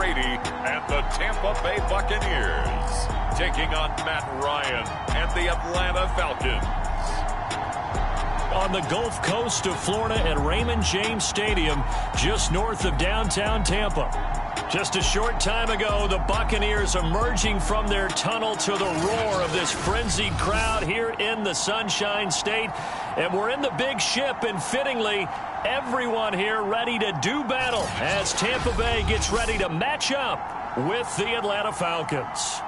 Brady and the Tampa Bay Buccaneers taking on Matt Ryan and the Atlanta Falcons. On the Gulf Coast of Florida at Raymond James Stadium, just north of downtown Tampa. Just a short time ago, the Buccaneers emerging from their tunnel to the roar of this frenzied crowd here in the Sunshine State. And we're in the big ship, and fittingly, everyone here ready to do battle as Tampa Bay gets ready to match up with the Atlanta Falcons.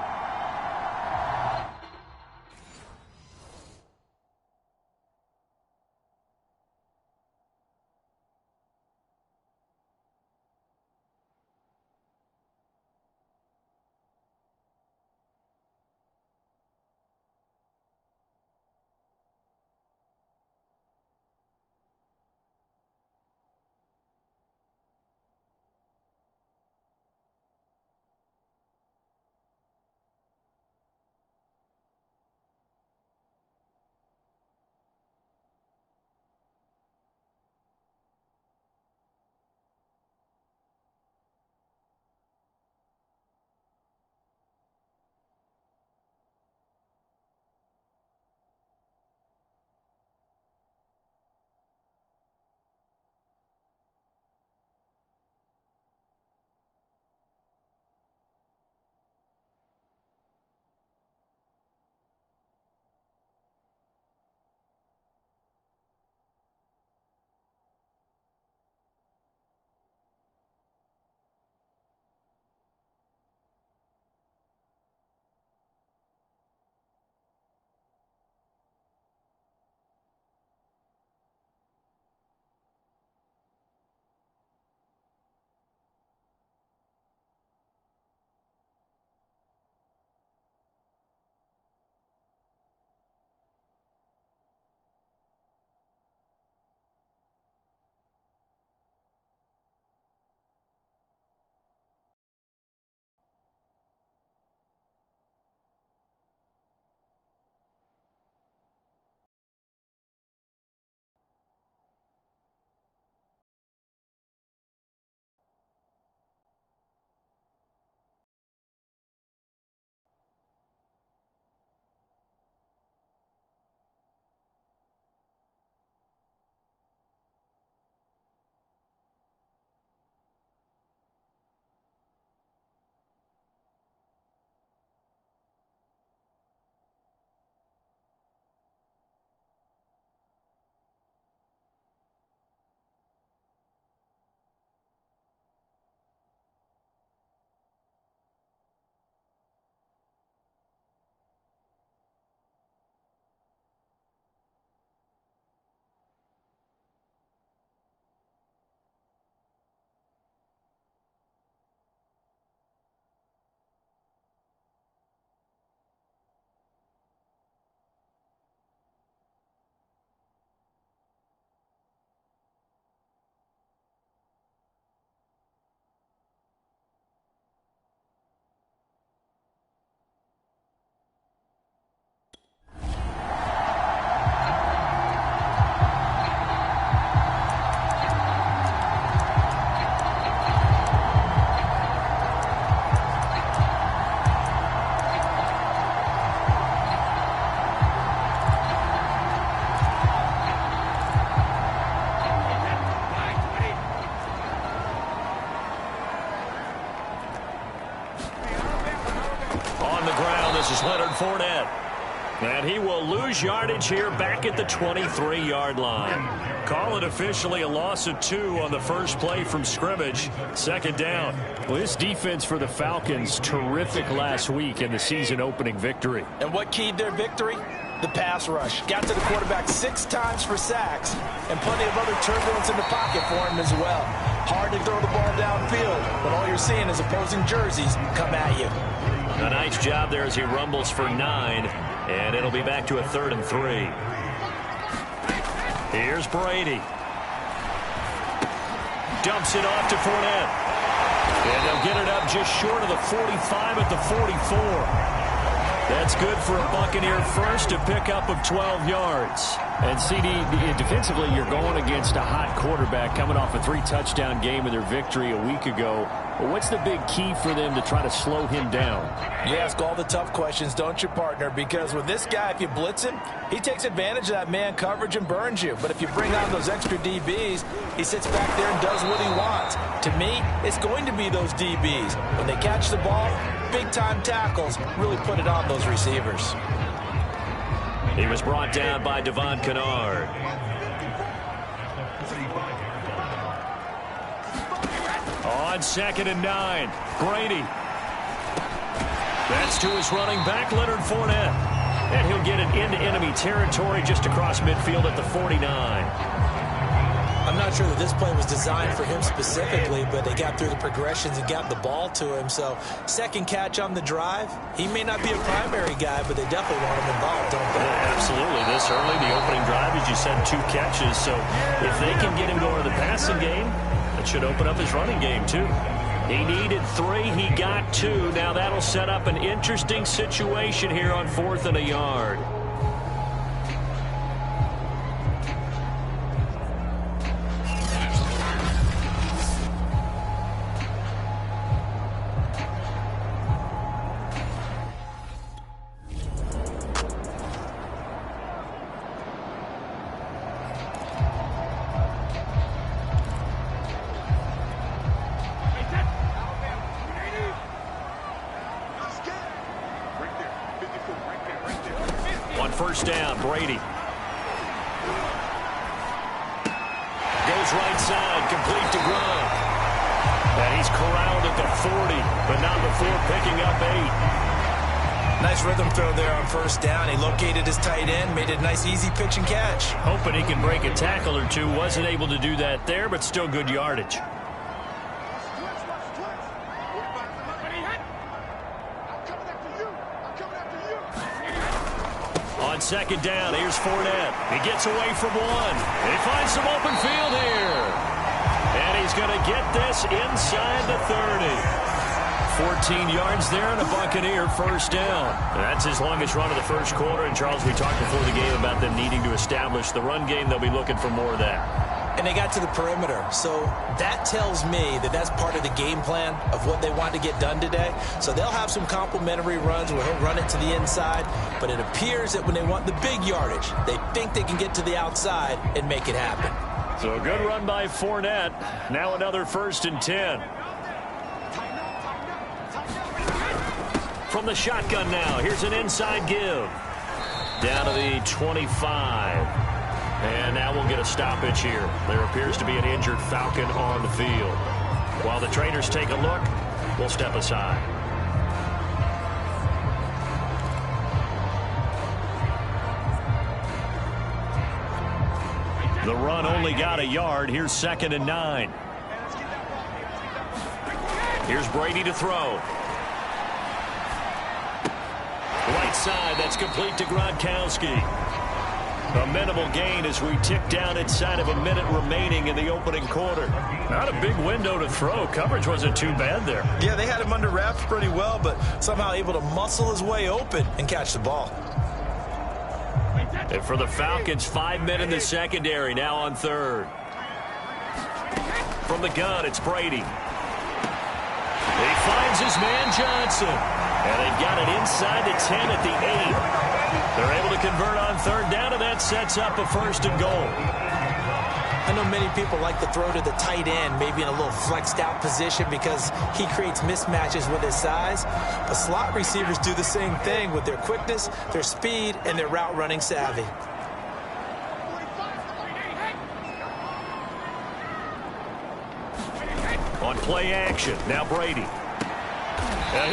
And he will lose yardage here back at the 23-yard line. Call it officially a loss of 2 on the first play from scrimmage. Second down. Well, this defense for the Falcons, terrific last week in the season-opening victory. And what keyed their victory? The pass rush. Got to the quarterback 6 times for sacks, and plenty of other turbulence in the pocket for him as well. Hard to throw the ball downfield, but all you're seeing is opposing jerseys come at you. A nice job there as he rumbles for 9, and it'll be back to a 3rd and 3. Here's Brady. Dumps it off to Fournette. And they'll get it up just short of the 45 at the 44. That's good for a Buccaneer first, a pickup of 12 yards. And CD, defensively, you're going against a hot quarterback coming off a 3-touchdown game in their victory a week ago. Well, what's the big key for them to try to slow him down? You ask all the tough questions, don't you, partner? Because with this guy, if you blitz him, he takes advantage of that man coverage and burns you. But if you bring on those extra DBs, he sits back there and does what he wants. To me, it's going to be those DBs. When they catch the ball, big-time tackles really put it on those receivers. He was brought down by Devon Kennard. On 2nd and 9, Brady. That's to his running back, Leonard Fournette. And he'll get it into enemy territory just across midfield at the 49. I'm not sure that this play was designed for him specifically, but they got through the progressions and got the ball to him. So, second catch on the drive. He may not be a primary guy, but they definitely want him involved, don't they? Yeah, absolutely. This early, the opening drive, as you said, 2 catches. So, if they can get him going to the passing game, that should open up his running game, too. He needed 3. He got 2. Now, that'll set up an interesting situation here on 4th and a yard. First down, Brady. Goes right side, complete to Gronk. And he's corralled at the 40, but not before picking up 8. Nice rhythm throw there on first down. He located his tight end, made it a nice, easy pitch and catch. Hoping he can break a tackle or two. Wasn't able to do that there, but still good yardage. On 2nd down, here's Fournette. He gets away from 1. He finds some open field here. And he's going to get this inside the 30. 14 yards there and a Buccaneer first down. And that's his longest run of the first quarter. And, Charles, we talked before the game about them needing to establish the run game. They'll be looking for more of that. And they got to the perimeter. So that tells me that that's part of the game plan of what they want to get done today. So they'll have some complementary runs where he'll run it to the inside. But it appears that when they want the big yardage, they think they can get to the outside and make it happen. So a good run by Fournette. Now another 1st and 10. From the shotgun now, here's an inside give. Down to the 25. And now we'll get a stoppage here. There appears to be an injured Falcon on the field. While the trainers take a look, we'll step aside. The run only got a yard. Here's 2nd and 9. Here's Brady to throw. Right side, that's complete to Gronkowski. A minimal gain as we tick down inside of a minute remaining in the opening quarter. Not a big window to throw. Coverage wasn't too bad there. Yeah, they had him under wraps pretty well, but somehow able to muscle his way open and catch the ball. And for the Falcons, 5 men in the secondary, now on 3rd. From the gun, it's Brady. He finds his man Johnson. And they've got it inside the 10 at the 8. They're able to convert on 3rd down, and that sets up a 1st and goal. I know many people like to throw to the tight end, maybe in a little flexed out position because he creates mismatches with his size. But slot receivers do the same thing with their quickness, their speed, and their route running savvy. On play action, now Brady.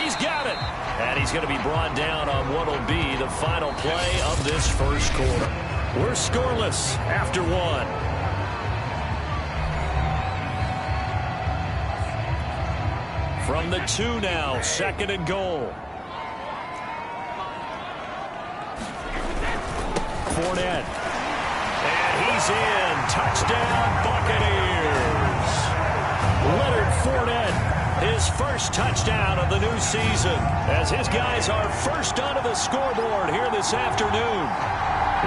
He's got it. And he's going to be brought down on what will be the final play of this first quarter. We're scoreless after 1. From the 2 now, 2nd and goal. Fournette. And he's in. Touchdown, Buccaneers. Leonard Fournette his first touchdown of the new season, as his guys are first onto the scoreboard here this afternoon.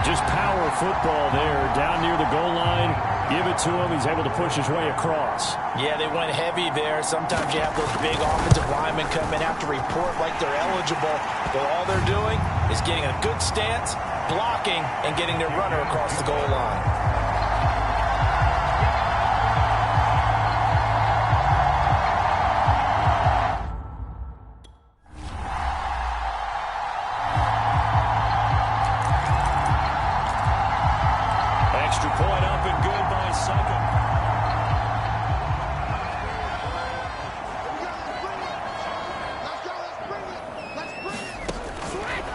Just power football there, down near the goal line. Give it to him. He's able to push his way across. Yeah, they went heavy there. Sometimes you have those big offensive linemen come in, have to report like they're eligible, but all they're doing is getting a good stance, blocking, and getting their runner across the goal line. Extra point up and good by Suckum.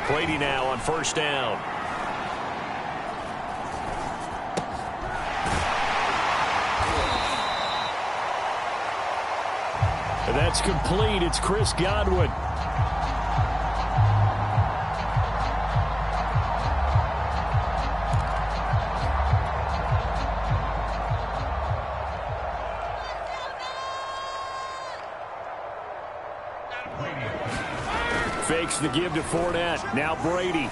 Brady now on first down. And that's complete. It's Chris Godwin. Fakes the give to Fournette. Now Brady.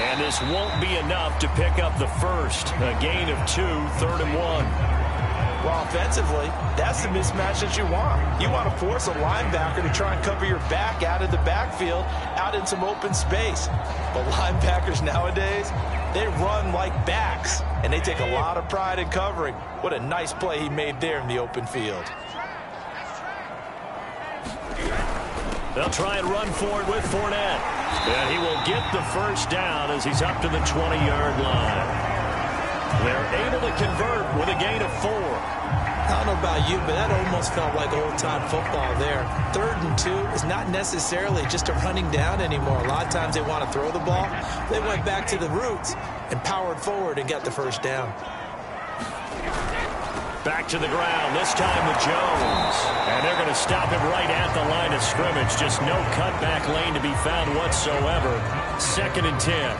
And this won't be enough to pick up the first. A gain of 2, 3rd and 1. Well, offensively, that's the mismatch that you want. You want to force a linebacker to try and cover your back out of the backfield, out in some open space. But linebackers nowadays, they run like backs, and they take a lot of pride in covering. What a nice play he made there in the open field. They'll try and run forward with Fournette. And he will get the first down as he's up to the 20-yard line. They're able to convert with a gain of 4. I don't know about you, but that almost felt like old-time football there. 3rd and 2 is not necessarily just a running down anymore. A lot of times they want to throw the ball. They went back to the roots and powered forward and got the first down. Back to the ground, this time with Jones. And they're going to stop him right at the line of scrimmage. Just no cutback lane to be found whatsoever. 2nd and 10.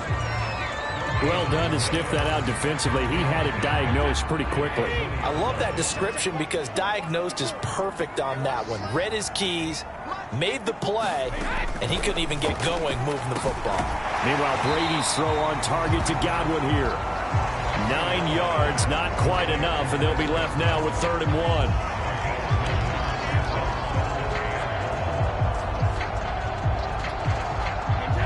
Well done to sniff that out defensively. He had it diagnosed pretty quickly. I love that description because diagnosed is perfect on that one. Read his keys, made the play, and he couldn't even get going moving the football. Meanwhile, Brady's throw on target to Godwin here. 9 yards, not quite enough, and they'll be left now with 3rd and 1.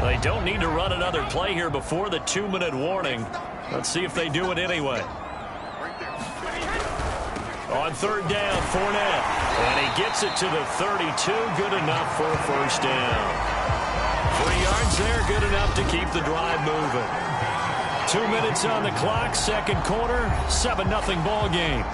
They don't need to run another play here before the 2-minute warning. Let's see if they do it anyway. On 3rd down, Fournette. And he gets it to the 32. Good enough for a first down. 3 yards there, good enough to keep the drive moving. 2 minutes on the clock, 2nd quarter, 7-0 ball game.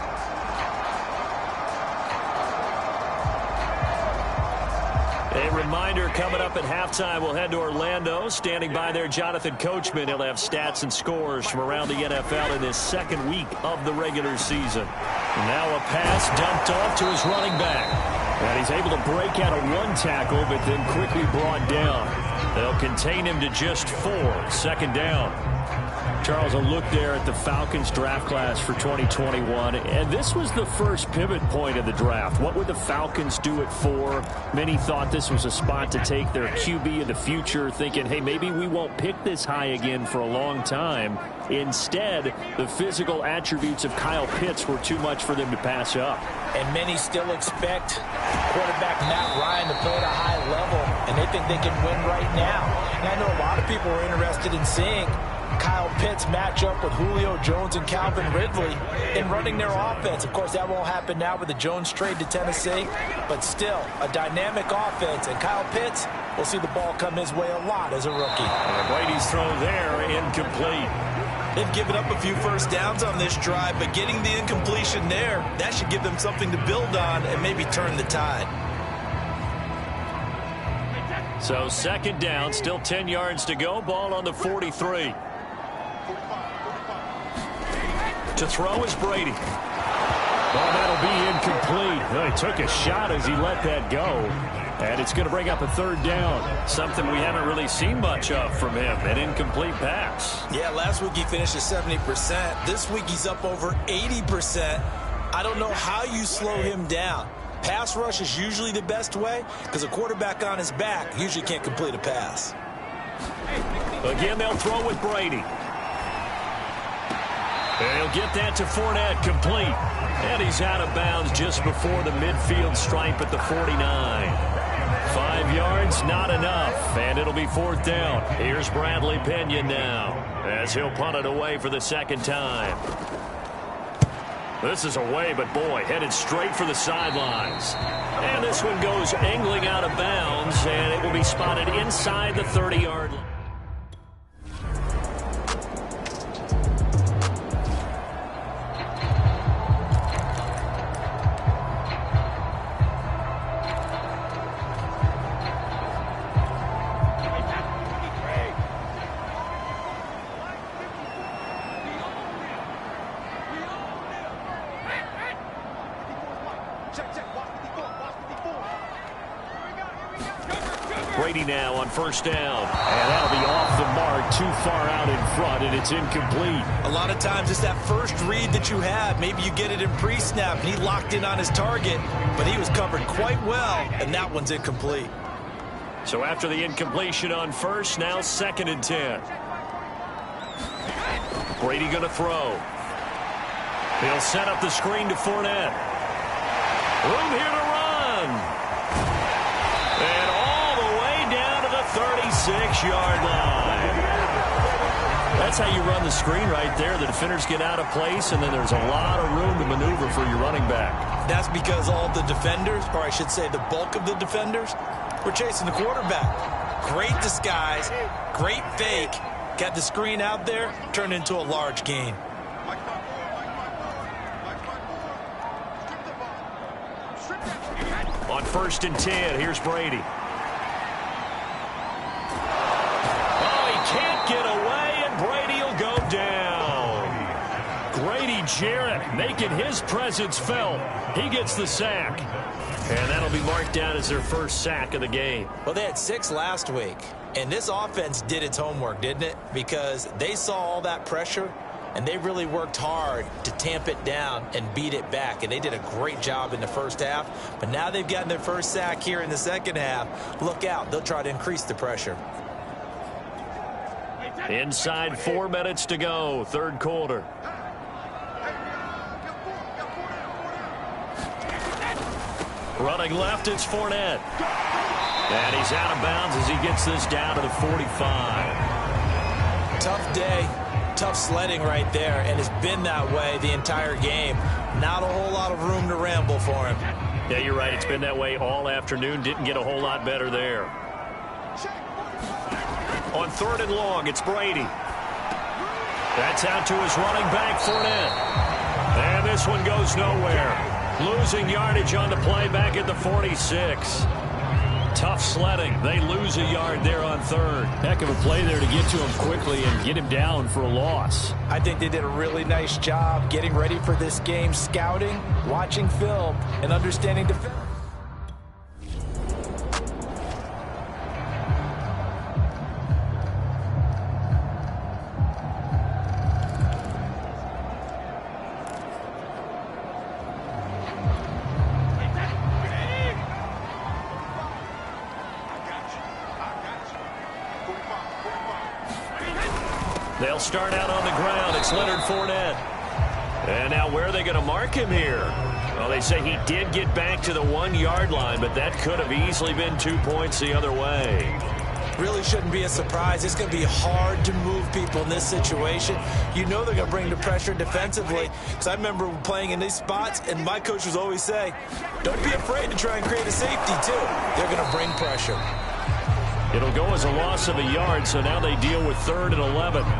A reminder coming up at halftime, we'll head to Orlando. Standing by there, Jonathan Coachman. He'll have stats and scores from around the NFL in this 2nd week of the regular season. And now a pass dumped off to his running back. And he's able to break out of 1 tackle, but then quickly brought down. They'll contain him to just 4. 2nd down. Charles, a look there at the Falcons draft class for 2021, and this was the first pivot point of the draft. What would the Falcons do it for? Many thought this was a spot to take their QB of the future, thinking, hey, maybe we won't pick this high again for a long time. Instead, the physical attributes of Kyle Pitts were too much for them to pass up. And many still expect quarterback Matt Ryan to play at a high level, and they think they can win right now. And I know a lot of people are interested in seeing Kyle Pitts match up with Julio Jones and Calvin Ridley in running their offense. Of course, that won't happen now with the Jones trade to Tennessee, but still a dynamic offense. And Kyle Pitts will see the ball come his way a lot as a rookie. And Brady's throw there, incomplete. They've given up a few first downs on this drive, but getting the incompletion there, that should give them something to build on and maybe turn the tide. So 2nd down, still 10 yards to go. Ball on the 43. To throw is Brady. Well, that'll be incomplete. Well, he took a shot as he let that go. And it's going to bring up a 3rd down. Something we haven't really seen much of from him. An incomplete pass. Yeah, last week he finished at 70%. This week he's up over 80% I don't know how you slow him down. Pass rush is usually the best way because a quarterback on his back usually can't complete a pass. Again, they'll throw with Brady. And he'll get that to Fournette, complete. And he's out of bounds just before the midfield stripe at the 49. 5 yards, not enough. And it'll be 4th down. Here's Bradley Pena now as he'll punt it away for the second time. This is away, but boy, headed straight for the sidelines. And this one goes angling out of bounds, and it will be spotted inside the 30-yard line. Brady now on 1st down. And that'll be off the mark, too far out in front, and it's incomplete. A lot of times it's that first read that you have. Maybe you get it in pre-snap, and he locked in on his target, but he was covered quite well, and that one's incomplete. So after the incompletion on 1st, now 2nd and 10. Brady going to throw. He'll set up the screen to Fournette. Room here to run. And all the way down to the 36-yard line. That's how you run the screen right there. The defenders get out of place, and then there's a lot of room to maneuver for your running back. That's because all the defenders, or I should say the bulk of the defenders, were chasing the quarterback. Great disguise, great fake. Got the screen out there, turned into a large gain. On 1st and 10, here's Brady. Oh, he can't get away, and Brady will go down. Grady Jarrett making his presence felt. He gets the sack. And that'll be marked down as their first sack of the game. Well, they had 6 last week, and this offense did its homework, didn't it? Because they saw all that pressure, and they really worked hard to tamp it down and beat it back. And they did a great job in the first half. But now they've gotten their first sack here in the second half. Look out. They'll try to increase the pressure. Inside 4 minutes to go, 3rd quarter. Running left, it's Fournette. And he's out of bounds as he gets this down to the 45. Tough day. Tough sledding right there, and it's been that way the entire game. Not a whole lot of room to ramble for him. Yeah, you're right. It's been that way all afternoon. Didn't get a whole lot better there. On 3rd and long, it's Brady. That's out to his running back, Fournette. And this one goes nowhere. Losing yardage on the play back at the 46. Tough sledding. They lose a yard there on 3rd. Heck of a play there to get to him quickly and get him down for a loss. I think they did a really nice job getting ready for this game, scouting, watching film, and understanding defense. They'll start out on the ground. It's Leonard Fournette. And now where are they going to mark him here? Well, they say he did get back to the 1-yard line, but that could have easily been 2 points the other way. Really shouldn't be a surprise. It's going to be hard to move people in this situation. You know they're going to bring the pressure defensively. Because I remember playing in these spots, and my coach was always say, don't be afraid to try and create a safety, too. They're going to bring pressure. It'll go as a loss of a yard, so now they deal with 3rd and 11. All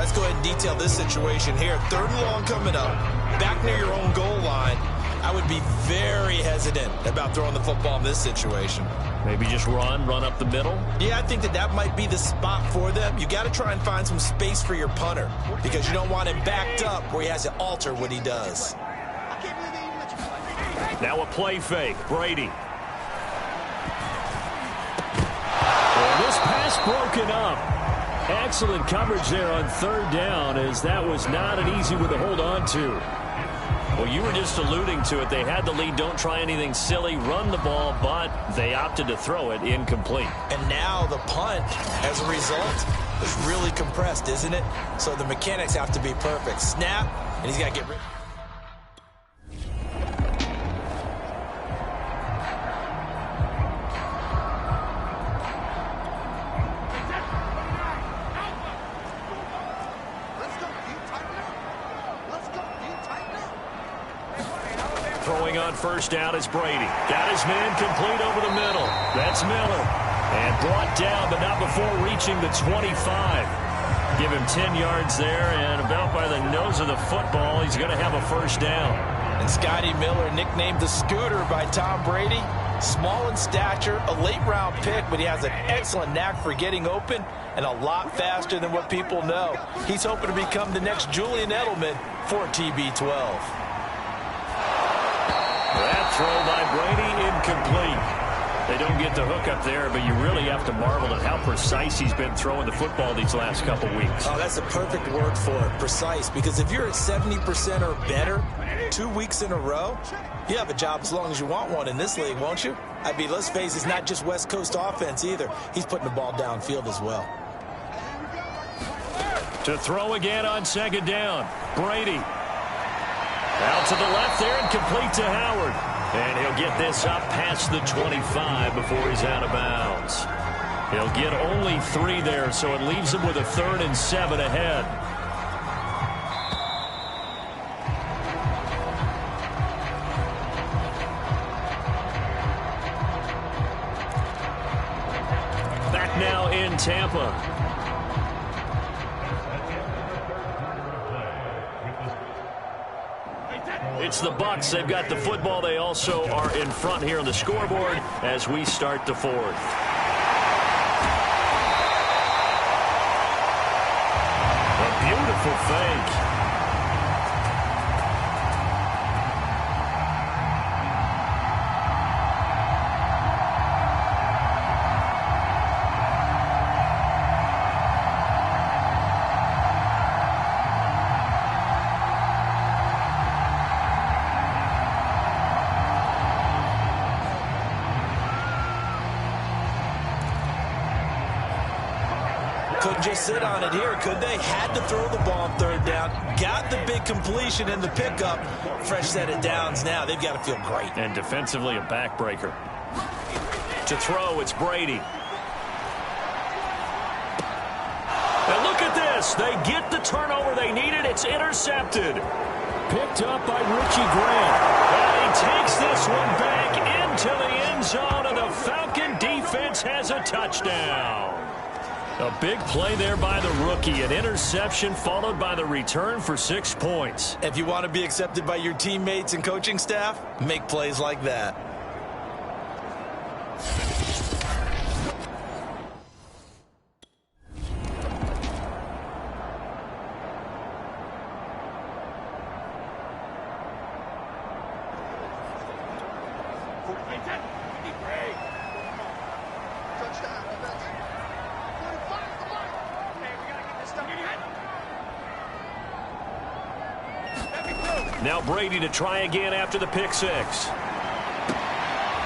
right, let's go ahead and detail this situation here. 3rd and long coming up, back near your own goal line. I would be very hesitant about throwing the football in this situation. Maybe just run up the middle? Yeah, I think that might be the spot for them. You got to try and find some space for your punter because you don't want him backed up where he has to alter what he does. Now a play fake. Brady. This pass broken up. Excellent coverage there on 3rd down as that was not an easy one to hold on to. Well, you were just alluding to it. They had the lead. Don't try anything silly. Run the ball, but they opted to throw it incomplete. And now the punt, as a result, is really compressed, isn't it? So the mechanics have to be perfect. Snap, and he's got to get rid. Throwing on first down is Brady. Got his man complete over the middle. That's Miller. And brought down, but not before reaching the 25. Give him 10 yards there, and about by the nose of the football, he's going to have a first down. And Scotty Miller, nicknamed the Scooter by Tom Brady. Small in stature, a late-round pick, but he has an excellent knack for getting open and a lot faster than what people know. He's hoping to become the next Julian Edelman for TB12. That throw by Brady, incomplete. They don't get the hook up there, but you really have to marvel at how precise he's been throwing the football these last couple weeks. Oh, that's the perfect word for it, precise. Because if you're at 70% or better 2 weeks in a row, you have a job as long as you want one in this league, won't you? I mean, let's face it, it's not just West Coast offense either. He's putting the ball downfield as well. To throw again on second down, Brady. Out to the left there and complete to Howard. And he'll get this up past the 25 before he's out of bounds. He'll get only 3 there, so it leaves him with a 3rd and 7 ahead. Back now in Tampa. It's the Bucs. They've got the football. They also are in front here on the scoreboard as we start the 4th. A beautiful fake. Couldn't just sit on it here, could they? Had to throw the ball on 3rd down. Got the big completion in the pickup. Fresh set of downs now. They've got to feel great. And defensively, a backbreaker. To throw, it's Brady. And look at this. They get the turnover they needed. It's intercepted. Picked up by Richie Grant. And he takes this one back into the end zone, and the Falcon defense has a touchdown. A big play there by the rookie. An interception followed by the return for 6 points. If you want to be accepted by your teammates and coaching staff, make plays like that. Now Brady to try again after the pick 6.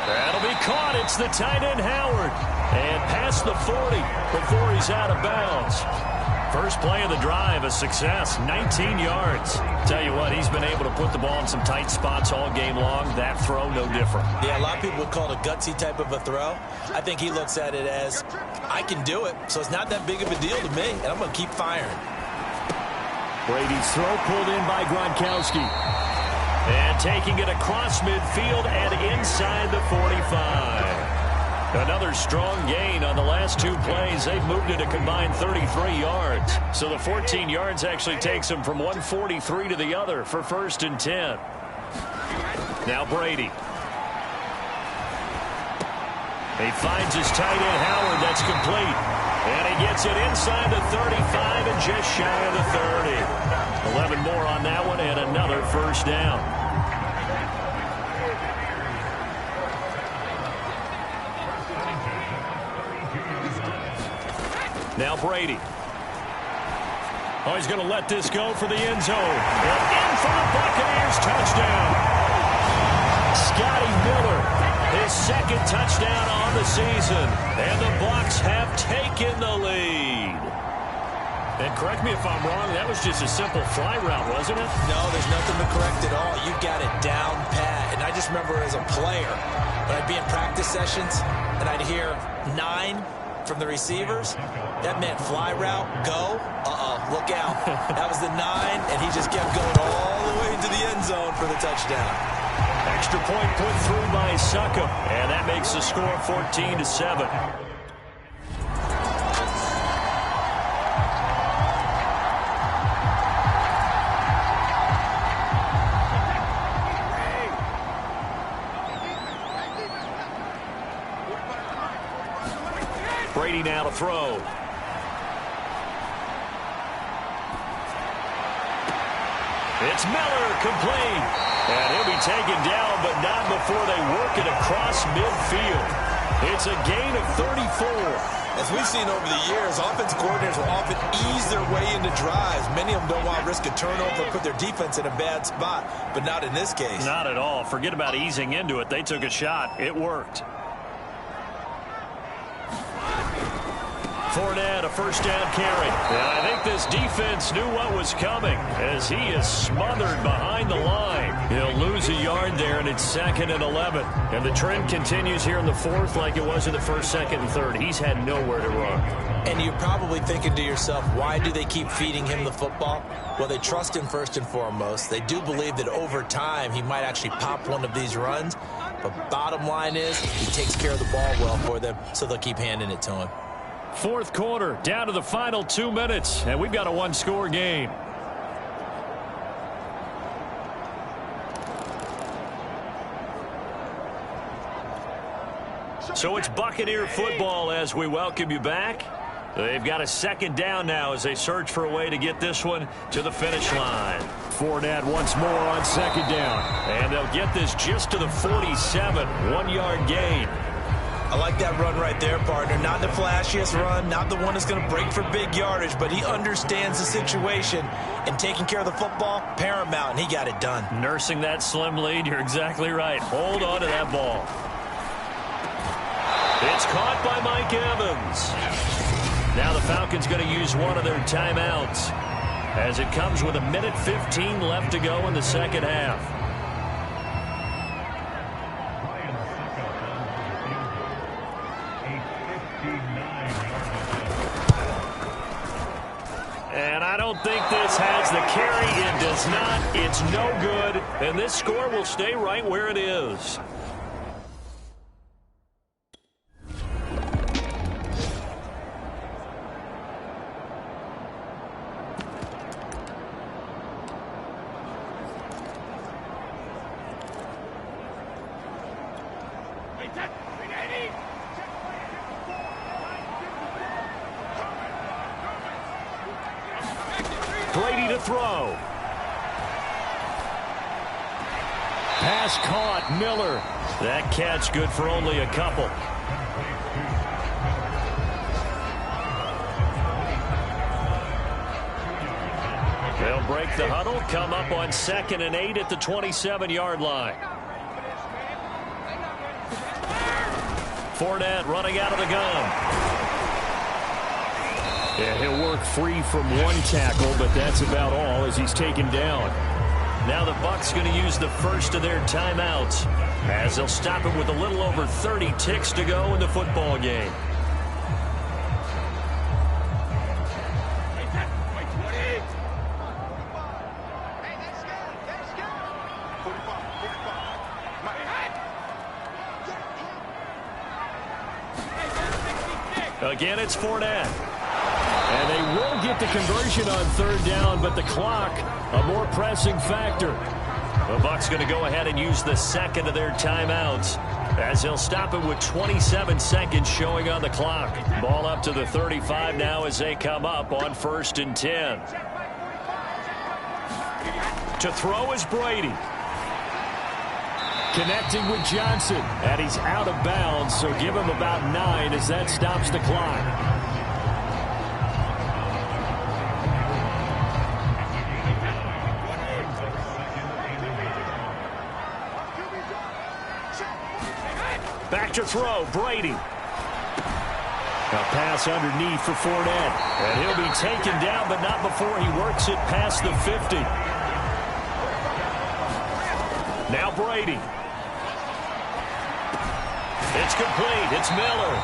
That'll be caught. It's the tight end Howard. And past the 40 before he's out of bounds. First play of the drive, a success, 19 yards. Tell you what, he's been able to put the ball in some tight spots all game long. That throw, no different. Yeah, a lot of people would call it a gutsy type of a throw. I think he looks at it as, I can do it, so it's not that big of a deal to me, and I'm going to keep firing. Brady's throw pulled in by Gronkowski. And taking it across midfield and inside the 45. Another strong gain on the last 2 plays. They've moved it a combined 33 yards. So the 14 yards actually takes them from 143 to the other for 1st and 10. Now Brady. He finds his tight end Howard. That's complete. And he gets it inside the 35 and just shy of the 30. 11 more on that one and another first down. Now Brady. Oh, he's going to let this go for the end zone. And in for the Buccaneers touchdown. Scotty Miller, his second touchdown on the season. And the Bucs have taken the lead. And correct me if I'm wrong, that was just a simple fly route, wasn't it? No, there's nothing to correct at all. You got it down pat. And I just remember as a player, when I'd be in practice sessions, and I'd hear 9 from the receivers, that meant fly route, go, look out. That was the 9, and he just kept going all the way to the end zone for the touchdown. Extra point put through by Succop, and that makes the score 14-7. Brady now to throw. It's Miller, complete. And he'll be taken down, but not before they work it across midfield. It's a gain of 34. As we've seen over the years, offensive coordinators will often ease their way into drives. Many of them don't want to risk a turnover or put their defense in a bad spot, but not in this case. Not at all. Forget about easing into it. They took a shot. It worked. Fournette, a first down carry. And I think this defense knew what was coming as he is smothered behind the line. He'll lose a yard there, and it's 2nd and 11. And the trend continues here in the 4th like it was in the 1st, 2nd, and 3rd. He's had nowhere to run. And you're probably thinking to yourself, why do they keep feeding him the football? Well, they trust him first and foremost. They do believe that over time he might actually pop one of these runs. But bottom line is he takes care of the ball well for them, so they'll keep handing it to him. 4th quarter, down to the final 2 minutes, and we've got a one-score game. So it's Buccaneer football as we welcome you back. They've got a 2nd down now as they search for a way to get this one to the finish line. Fournette once more on 2nd down, and they'll get this just to the 47, 1-yard gain. I like that run right there, partner. Not the flashiest run, not the one that's going to break for big yardage, but he understands the situation, and taking care of the football, paramount, and he got it done. Nursing that slim lead, you're exactly right. Hold on to that ball. It's caught by Mike Evans. Now the Falcons going to use one of their timeouts as it comes with 1:15 left to go in the 2nd half. And I don't think this has the carry. It does not. It's no good. And this score will stay right where it is. Brady to throw. Pass caught. Miller. That catch good for only a couple. They'll break the huddle, come up on 2nd and 8 at the 27-yard line. Fournette running out of the gun. Yeah, he'll work free from one tackle, but that's about all as he's taken down. Now the Bucs going to use the first of their timeouts as they'll stop it with a little over 30 ticks to go in the football game. Again, it's Fournette. And they will get the conversion on 3rd down, but the clock, a more pressing factor. The Bucs going to go ahead and use the 2nd of their timeouts as they'll stop it with 27 seconds showing on the clock. Ball up to the 35 now as they come up on 1st and 10. To throw is Brady. Connecting with Johnson, and he's out of bounds, so give him about 9 as that stops the clock. Back to throw, Brady. A pass underneath for Fournette. And he'll be taken down, but not before he works it past the 50. Now Brady. It's complete. It's Miller.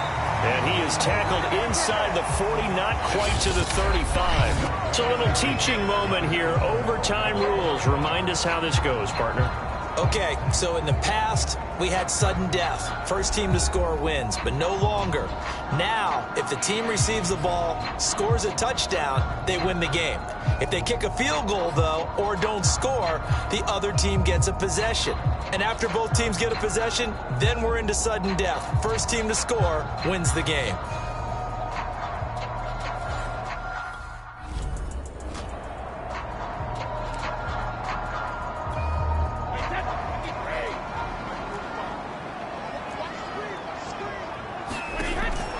And he is tackled inside the 40, not quite to the 35. It's a little teaching moment here. Overtime rules. Remind us how this goes, partner. Okay, so in the past, we had sudden death. First team to score wins, but no longer. Now, if the team receives the ball, scores a touchdown, they win the game. If they kick a field goal, though, or don't score, the other team gets a possession. And after both teams get a possession, then we're into sudden death. First team to score wins the game.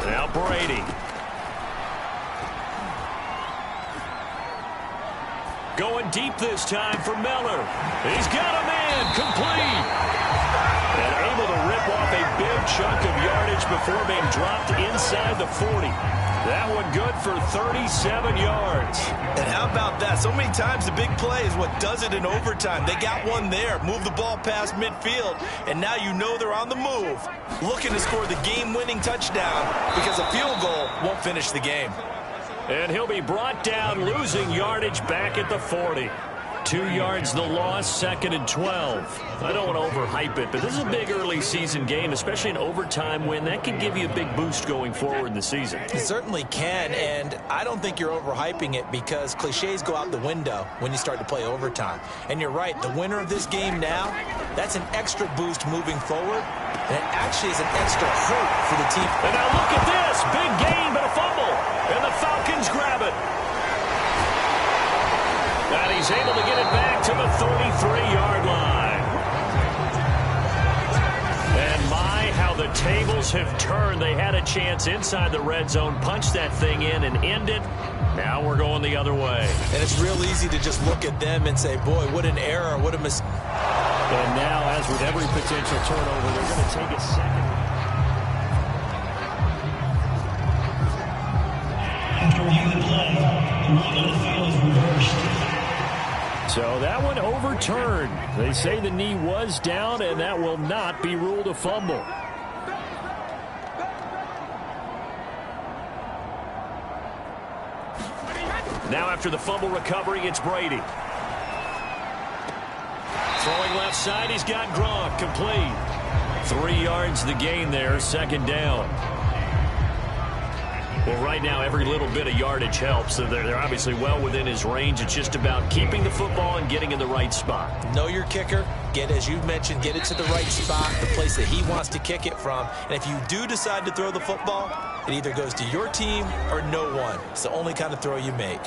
Now Brady. Going deep this time for Miller. He's got a man, complete. And able to rip off a big chunk of yardage before being dropped inside the 40. That one good for 37 yards. And how about that? So many times the big play is what does it in overtime. They got one there, move the ball past midfield, and now you know they're on the move, looking to score the game-winning touchdown because a field goal won't finish the game. And he'll be brought down, losing yardage back at the 40. 2 yards the loss, 2nd and 12. I don't want to overhype it, but this is a big early season game, especially an overtime win. That can give you a big boost going forward in the season. It certainly can, and I don't think you're overhyping it because cliches go out the window when you start to play overtime. And you're right, the winner of this game now, that's an extra boost moving forward, and it actually is an extra hope for the team. And now look at this, big gain, but a fumble, and the Falcons grab it. And he's able to get it back to the 33-yard line. And my, how the tables have turned. They had a chance inside the red zone, punch that thing in and end it. Now we're going the other way. And it's real easy to just look at them and say, boy, what an error, what a mistake. And now, as with every potential turnover, they're going to take a second. After reviewing the play, the rule on the field is reversed. So that one overturned. They say the knee was down, and that will not be ruled a fumble. Now after the fumble recovery, it's Brady. Throwing left side, he's got Gronk, complete. 3 yards the gain there, 2nd down. Well, right now, every little bit of yardage helps. So they're obviously well within his range. It's just about keeping the football and getting in the right spot. Know your kicker. Get, as you mentioned, get it to the right spot, the place that he wants to kick it from. And if you do decide to throw the football, it either goes to your team or no one. It's the only kind of throw you make.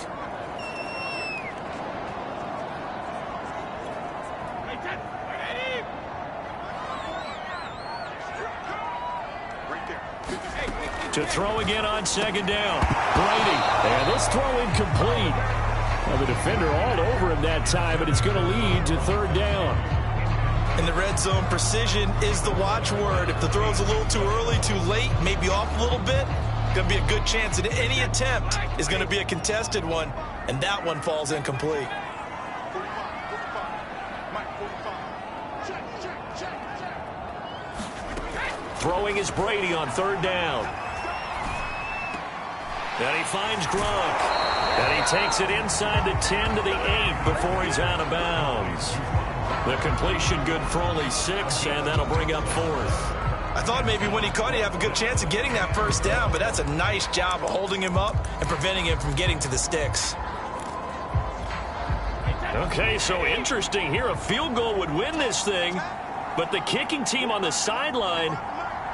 To throw again on 2nd down. Brady. And this throw incomplete. Well, the defender all over him that time, but it's going to lead to 3rd down. In the red zone, precision is the watchword. If the throw's a little too early, too late, maybe off a little bit, going to be a good chance that any attempt is going to be a contested one, and that one falls incomplete. Throwing is Brady on 3rd down. And he finds Gronk. And he takes it inside the 10 to the 8 before he's out of bounds. The completion good for only 6, and that'll bring up 4th. I thought maybe when he caught it, he'd have a good chance of getting that 1st down, but that's a nice job of holding him up and preventing him from getting to the sticks. Okay, so interesting here. A field goal would win this thing, but the kicking team on the sideline,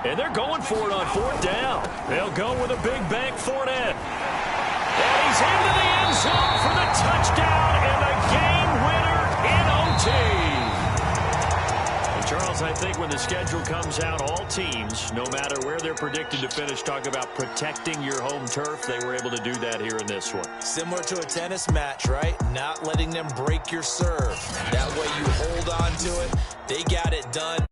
and they're going for it on 4th down. They'll go with a big bank Fournette. And he's into the end zone for the touchdown and the game winner in OT. And Charles, I think when the schedule comes out, all teams, no matter where they're predicted to finish, talk about protecting your home turf. They were able to do that here in this one. Similar to a tennis match, right? Not letting them break your serve. That way you hold on to it. They got it done.